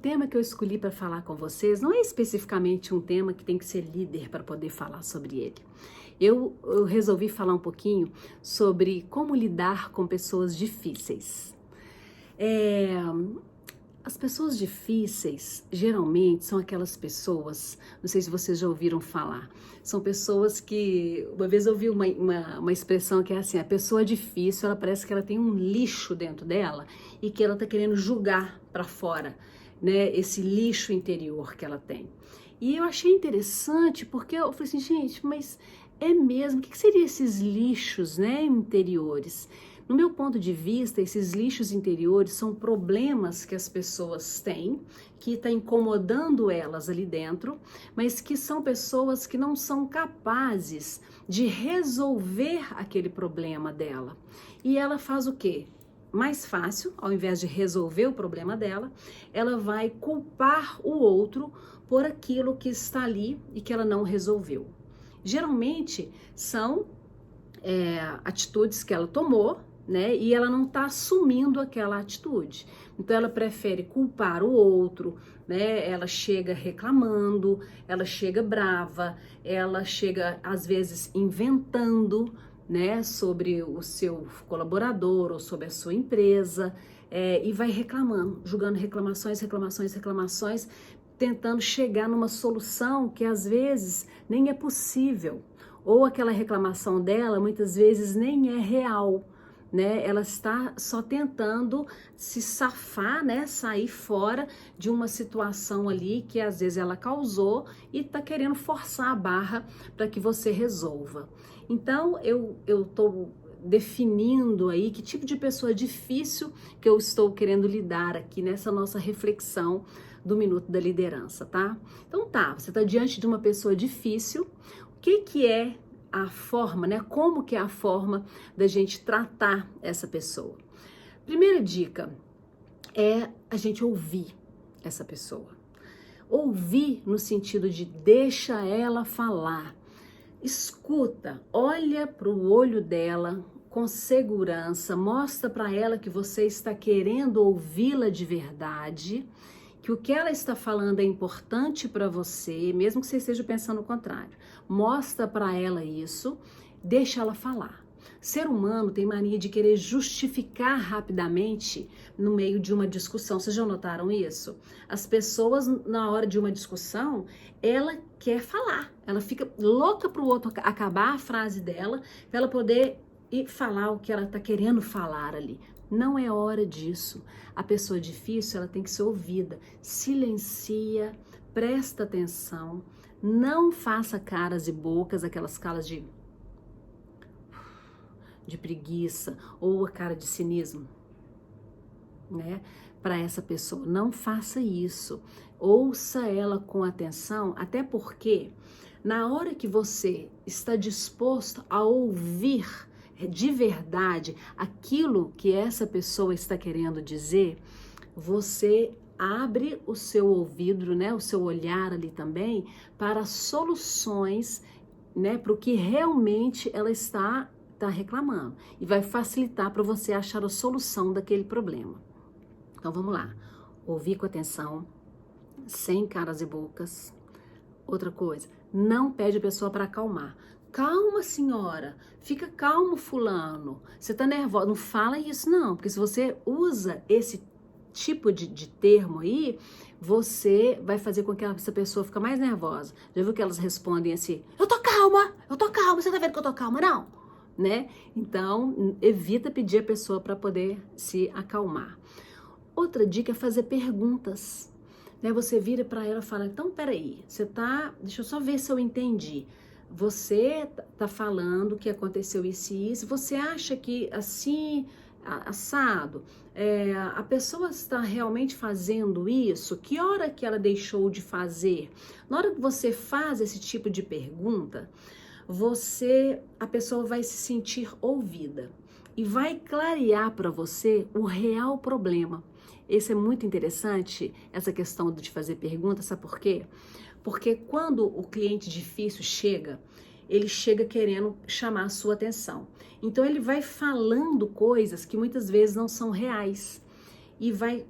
tema que eu escolhi para falar com vocês não é especificamente um tema que tem que ser líder para poder falar sobre ele. Eu resolvi falar um pouquinho sobre como lidar com pessoas difíceis. As pessoas difíceis, geralmente, são aquelas pessoas, não sei se vocês já ouviram falar, são pessoas que, uma vez eu ouvi uma expressão que é assim, a pessoa difícil, ela parece que ela tem um lixo dentro dela e que ela tá querendo jogar para fora, né, esse lixo interior que ela tem. E eu achei interessante porque eu falei assim, gente, mas é mesmo, o que seriam esses lixos, né, interiores? No meu ponto de vista, esses lixos interiores são problemas que as pessoas têm, que está incomodando elas ali dentro, mas que são pessoas que não são capazes de resolver aquele problema dela. E ela faz o quê? Mais fácil, ao invés de resolver o problema dela, ela vai culpar o outro por aquilo que está ali e que ela não resolveu. Geralmente são atitudes que ela tomou, né? E ela não está assumindo aquela atitude. Então ela prefere culpar o outro, né? Ela chega reclamando, ela chega brava, ela chega às vezes inventando, né? Sobre o seu colaborador ou sobre a sua empresa, e vai reclamando, julgando reclamações, tentando chegar numa solução que às vezes nem é possível. Ou aquela reclamação dela muitas vezes nem é real, né? Ela está só tentando se safar, né? Sair fora de uma situação ali que às vezes ela causou e está querendo forçar a barra para que você resolva. Então eu estou definindo aí que tipo de pessoa difícil que eu estou querendo lidar aqui nessa nossa reflexão do Minuto da Liderança, tá? Então tá, você está diante de uma pessoa difícil. O que é a forma, né? Como que é a forma da gente tratar essa pessoa? Primeira dica é a gente ouvir essa pessoa. Ouvir no sentido de deixa ela falar. Escuta, olha para o olho dela com segurança, mostra para ela que você está querendo ouvi-la de verdade, que o que ela está falando é importante para você, mesmo que você esteja pensando o contrário. Mostra para ela isso, deixa ela falar. Ser humano tem mania de querer justificar rapidamente no meio de uma discussão. Vocês já notaram isso? As pessoas, na hora de uma discussão, ela quer falar. Ela fica louca para o outro acabar a frase dela, para ela poder ir falar o que ela está querendo falar ali. Não é hora disso. A pessoa difícil, ela tem que ser ouvida. Silencia, presta atenção, não faça caras e bocas, aquelas caras de preguiça ou a cara de cinismo, né? Para essa pessoa, não faça isso. Ouça ela com atenção, até porque na hora que você está disposto a ouvir de verdade aquilo que essa pessoa está querendo dizer, você abre o seu ouvido, né, o seu olhar ali também para soluções, né, para o que realmente ela está reclamando, e vai facilitar para você achar a solução daquele problema. Então vamos lá, ouvir com atenção, sem caras e bocas. Outra coisa, não pede a pessoa para acalmar. Calma, senhora, fica calmo, fulano, você tá nervosa, não fala isso não, porque se você usa esse tipo de termo aí, você vai fazer com que essa pessoa fique mais nervosa. Já viu que elas respondem assim, eu tô calma, você tá vendo que eu tô calma, não? Né? Então, evita pedir a pessoa para poder se acalmar. Outra dica é fazer perguntas, né? Você vira para ela e fala, então, peraí, deixa eu só ver se eu entendi. Você tá falando que aconteceu isso e isso, você acha que assim, assado, a pessoa está realmente fazendo isso? Que hora que ela deixou de fazer? Na hora que você faz esse tipo de pergunta, a pessoa vai se sentir ouvida e vai clarear para você o real problema. Esse é muito interessante, essa questão de fazer perguntas, sabe por quê? Porque quando o cliente difícil chega, ele chega querendo chamar a sua atenção. Então ele vai falando coisas que muitas vezes não são reais e vai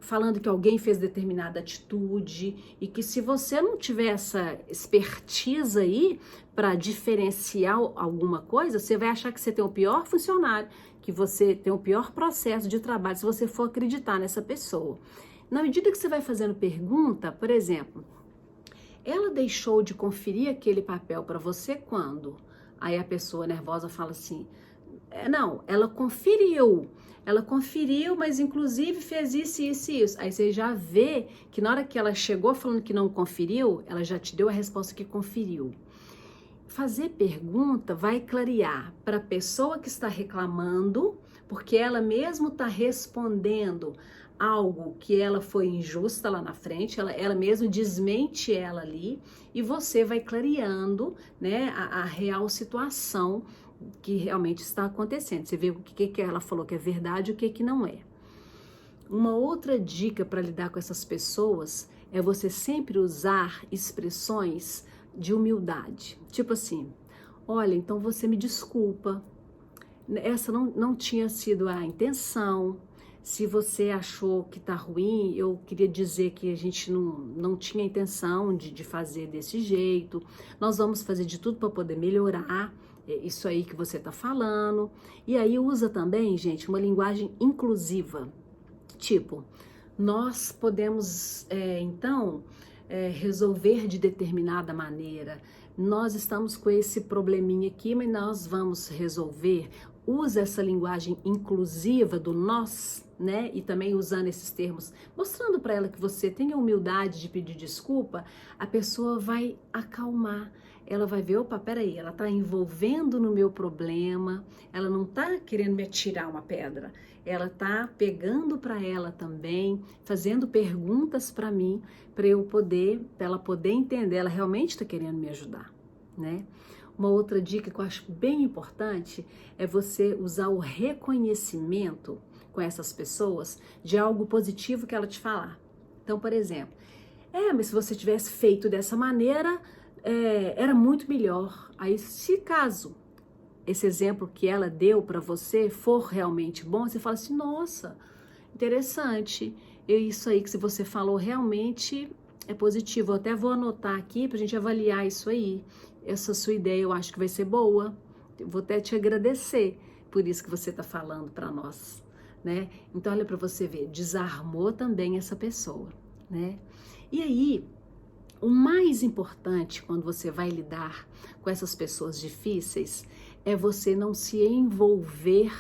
falando que alguém fez determinada atitude e que se você não tiver essa expertise aí para diferenciar alguma coisa, você vai achar que você tem o pior funcionário, que você tem o pior processo de trabalho se você for acreditar nessa pessoa. Na medida que você vai fazendo pergunta, por exemplo, ela deixou de conferir aquele papel para você quando? Aí a pessoa nervosa fala assim, não, ela conferiu, mas inclusive fez isso, isso e isso. Aí você já vê que na hora que ela chegou falando que não conferiu, ela já te deu a resposta que conferiu. Fazer pergunta vai clarear para a pessoa que está reclamando, porque ela mesmo está respondendo algo que ela foi injusta lá na frente, ela mesmo desmente ela ali, e você vai clareando, né, a real situação que realmente está acontecendo. Você vê o que ela falou que é verdade e o que não é. Uma outra dica para lidar com essas pessoas é você sempre usar expressões de humildade. Tipo assim, olha, então você me desculpa, essa não tinha sido a intenção. Se você achou que tá ruim, eu queria dizer que a gente não tinha intenção de fazer desse jeito. Nós vamos fazer de tudo para poder melhorar isso aí que você tá falando. E aí usa também, gente, uma linguagem inclusiva. Tipo, nós podemos, resolver de determinada maneira. Nós estamos com esse probleminha aqui, mas nós vamos resolver. Usa essa linguagem inclusiva do nós, né? E também usando esses termos, mostrando para ela que você tem a humildade de pedir desculpa, a pessoa vai acalmar. Ela vai ver, opa, peraí, ela tá envolvendo no meu problema, ela não tá querendo me atirar uma pedra, ela tá pegando para ela também, fazendo perguntas para mim, para ela poder entender, ela realmente tá querendo me ajudar, né? Uma outra dica que eu acho bem importante é você usar o reconhecimento com essas pessoas de algo positivo que ela te falar. Então, por exemplo, mas se você tivesse feito dessa maneira, era muito melhor. Aí, se caso esse exemplo que ela deu para você for realmente bom, você fala assim, nossa, interessante, isso aí que você falou realmente é positivo. Eu até vou anotar aqui para a gente avaliar isso aí. Essa sua ideia eu acho que vai ser boa. Eu vou até te agradecer por isso que você está falando para nós, né? Então, olha para você ver, desarmou também essa pessoa, né? E aí, o mais importante quando você vai lidar com essas pessoas difíceis é você não se envolver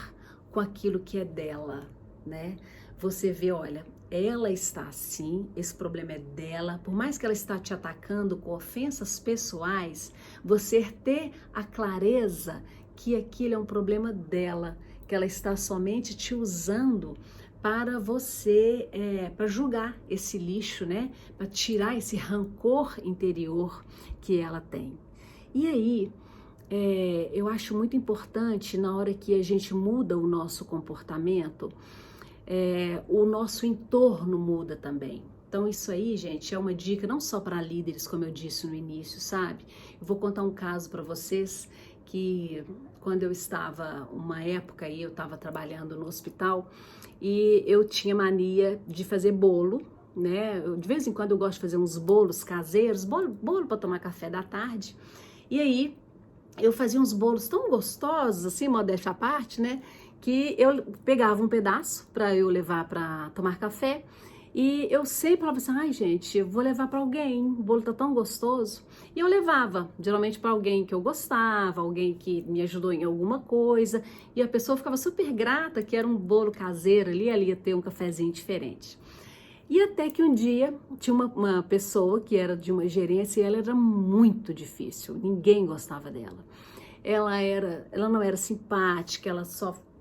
com aquilo que é dela, né? Você vê, olha, ela está assim, esse problema é dela, por mais que ela está te atacando com ofensas pessoais, você ter a clareza que aquilo é um problema dela, que ela está somente te usando para você, para julgar esse lixo, né? Para tirar esse rancor interior que ela tem. E aí, eu acho muito importante na hora que a gente muda o nosso comportamento, o nosso entorno muda também. Então isso aí, gente, é uma dica não só para líderes, como eu disse no início, sabe? Eu vou contar um caso para vocês que quando eu estava, uma época aí, eu estava trabalhando no hospital e eu tinha mania de fazer bolo, né? De vez em quando eu gosto de fazer uns bolos caseiros, bolo para tomar café da tarde. E aí eu fazia uns bolos tão gostosos, assim, modéstia à parte, né? Que eu pegava um pedaço para eu levar para tomar café e eu sempre falava assim, ai gente, eu vou levar para alguém, o bolo tá tão gostoso. E eu levava, geralmente para alguém que eu gostava, alguém que me ajudou em alguma coisa, e a pessoa ficava super grata que era um bolo caseiro ali ia ter um cafezinho diferente. E até que um dia tinha uma pessoa que era de uma gerência e ela era muito difícil, ninguém gostava dela. Ela não era simpática,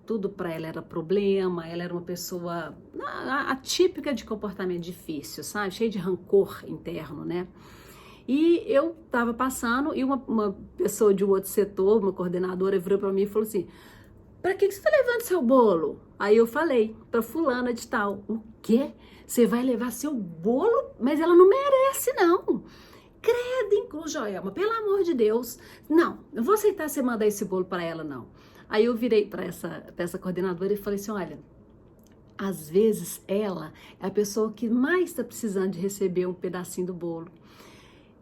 tudo para ela era problema, ela era uma pessoa atípica de comportamento difícil, sabe? Cheia de rancor interno, né? E eu tava passando e uma pessoa de um outro setor, uma coordenadora, virou para mim e falou assim, para que você tá levando seu bolo? Aí eu falei, para fulana de tal, o quê? Você vai levar seu bolo? Mas ela não merece, não. Credo, Joelma, pelo amor de Deus. Não vou aceitar você mandar esse bolo para ela, não. Aí eu virei para essa coordenadora e falei assim, olha, às vezes ela é a pessoa que mais está precisando de receber um pedacinho do bolo.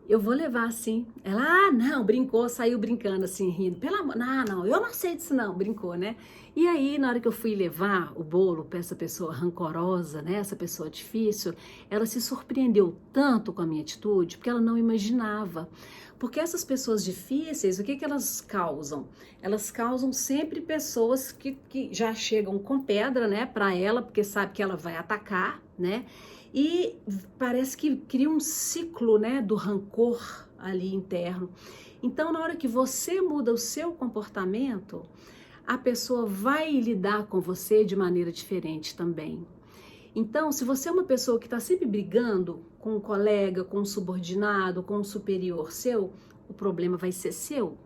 Eu vou levar assim. Ela, não, brincou, saiu brincando assim, rindo. Pelo amor, não, eu não aceito isso não, brincou, né? E aí, na hora que eu fui levar o bolo para essa pessoa rancorosa, né, essa pessoa difícil, ela se surpreendeu tanto com a minha atitude, porque ela não imaginava. Porque essas pessoas difíceis, o que elas causam? Elas causam sempre pessoas que já chegam com pedra, né, para ela, porque sabe que ela vai atacar, né? E parece que cria um ciclo, né, do rancor ali interno. Então, na hora que você muda o seu comportamento, a pessoa vai lidar com você de maneira diferente também. Então, se você é uma pessoa que está sempre brigando com um colega, com um subordinado, com um superior seu, o problema vai ser seu.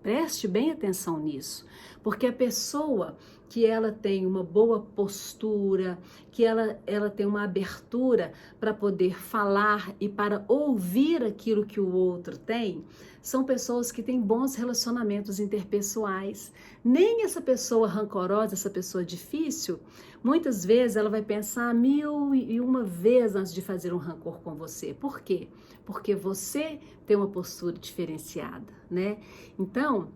Preste bem atenção nisso, porque a pessoa que ela tem uma boa postura, que ela tem uma abertura para poder falar e para ouvir aquilo que o outro tem, são pessoas que têm bons relacionamentos interpessoais. Nem essa pessoa rancorosa, essa pessoa difícil, muitas vezes ela vai pensar 1001 vezes antes de fazer um rancor com você. Por quê? Porque você tem uma postura diferenciada, né? Então,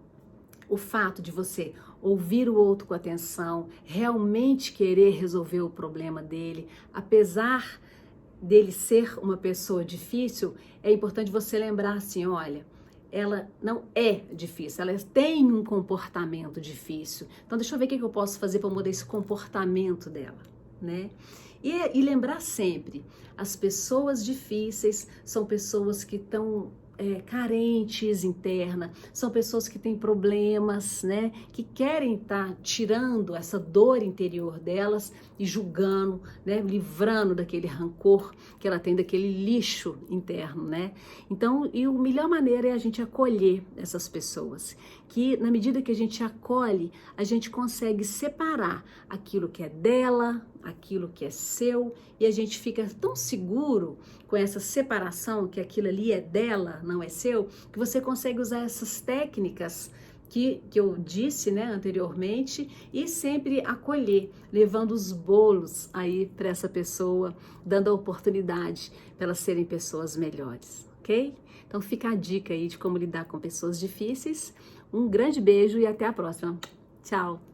o fato de você ouvir o outro com atenção, realmente querer resolver o problema dele, apesar dele ser uma pessoa difícil, é importante você lembrar assim, olha, ela não é difícil, ela tem um comportamento difícil. Então, deixa eu ver o que eu posso fazer para mudar esse comportamento dela, né? E lembrar sempre, as pessoas difíceis são pessoas que estão carentes interna, são pessoas que têm problemas, né, que querem estar tirando essa dor interior delas e julgando, né, livrando daquele rancor que ela tem, daquele lixo interno, né. Então, e a melhor maneira é a gente acolher essas pessoas, que na medida que a gente acolhe, a gente consegue separar aquilo que é dela, aquilo que é seu, e a gente fica tão seguro com essa separação, que aquilo ali é dela, não é seu, que você consegue usar essas técnicas que eu disse, né, anteriormente, e sempre acolher, levando os bolos aí para essa pessoa, dando a oportunidade para elas serem pessoas melhores, ok? Então fica a dica aí de como lidar com pessoas difíceis. Um grande beijo e até a próxima. Tchau!